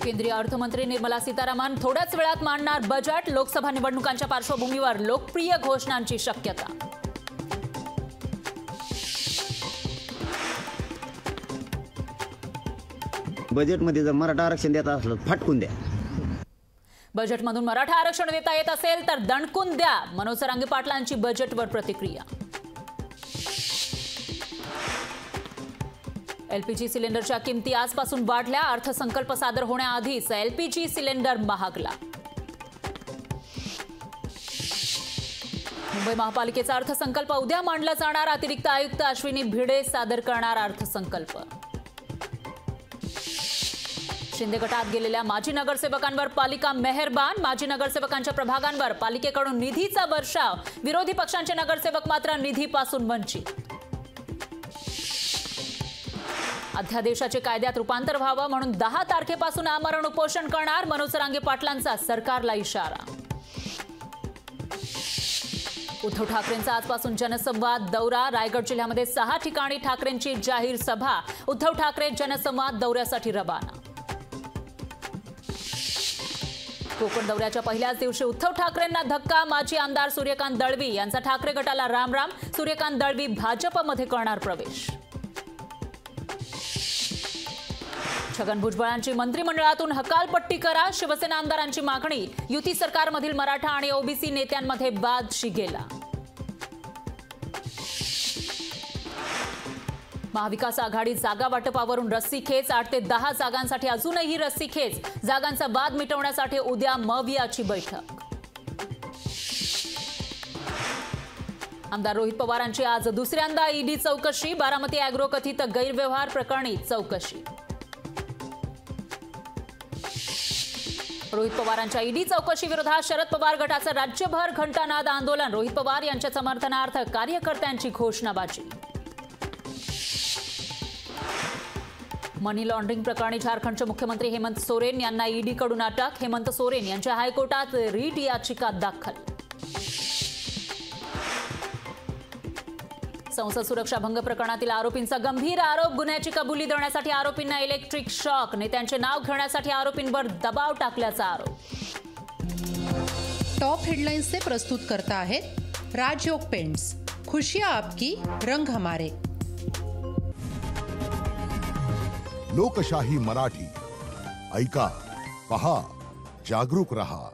केंद्रीय अर्थमंत्री निर्मला सीतारामन थोड्याच वेळात मांडणार बजेट। लोकसभा निवडणुकांच्या पार्श्वभूमीवर लोकप्रिय घोषणांची शक्यता। बजेटमध्ये जर मराठा आरक्षण देता असलं फाटकून द्या। बजेटमधून मराठा आरक्षण देता येत असेल तर दणकून द्या। मनोज जरांगे पाटलांची बजेटवर प्रतिक्रिया। एलपीजी सिलेंडरच्या किमती आजपासून वाढल्या। अर्थसंकल्प सादर होण्याआधीच एलपीजी सिलेंडर महागला। मुंबई महापालिकेचा अर्थसंकल्प उद्या मांडला जाणार। अतिरिक्त आयुक्त अश्विनी भिडे सादर करणार अर्थसंकल्प। शिंदे गटात गेलेल्या माजी नगरसेवकांवर पालिका मेहरबान। माजी नगरसेवकांच्या प्रभागांवर पालिकेकडून निधीचा वर्षाव। विरोधी पक्षांचे नगरसेवक मात्र निधीपासून वंचित। अध्यादेशाचे कायद्यात रूपांतर व्हावं म्हणून 10 तारखेपासून आमरण उपोषण करणार। मनोज जरांगे पाटलांचा सरकारला इशारा। उद्धव ठाकरेंचा आजपासून जनसंवाद दौरा। रायगड जिल्ह्यामध्ये 6 ठिकाणी ठाकरेंची जाहीर सभा। उद्धव ठाकरे जनसंवाद दौऱ्यासाठी रवाना। कोकण दौऱ्याच्या पहिल्याच दिवशी उद्धव ठाकरेंना धक्का। माजी आमदार सूर्यकांत दळवी यांचा ठाकरे गटाला रामराम। सूर्यकांत दळवी भाजपमध्ये करणार प्रवेश। छगन भुजबळांची मंत्रिमंडळातून हकालपट्टी करा। शिवसेना आमदारांची मागणी। युती सरकारमधील मराठा आणि ओबीसी नेत्यांमध्ये वाद शिगेला। महाविकास आघाडी जागा वाटपावरून रस्सीखेच। 8 ते 10 जागांसाठी अजूनही रस्सीखेच। जागांचा वाद मिटवण्यासाठी उद्या मवियाची बैठक। आमदार रोहित पवारांची आज दुसऱ्यांदा ईडी चौकशी। बारामती अॅग्रो कथित गैरव्यवहार प्रकरणी चौकशी। रोहित पवारांच्या ईडी चौकशी विरोधात शरद पवार गटाचं राज्यभर घंटानाद आंदोलन। रोहित पवार यांच्या समर्थनार्थ कार्यकर्त्यांची घोषणाबाजी। मनी लॉन्ड्रिंग प्रकरणी झारखंडचे मुख्यमंत्री हेमंत सोरेन यांना ईडीकडून अटक। हेमंत सोरेन यांच्या हायकोर्टात रीट याचिका दाखल। संसद सुरक्षा भंग प्रकरणातील आरोपींचा गंभीर आरोप। गुन्ह्याची कबुली देण्यासाठी आरोपींना इलेक्ट्रिक शॉक। नेत्यांचे नाव घेण्यासाठी आरोपींवर दबाव टाकल्याचा आरोप। टॉप हेडलाइन्सचे प्रस्तुत करता आहेत राजयोग पेंट्स। खुशियां आपकी, रंग हमारे। लोकशाही मराठी ऐका, पहा, जागरूक रहा।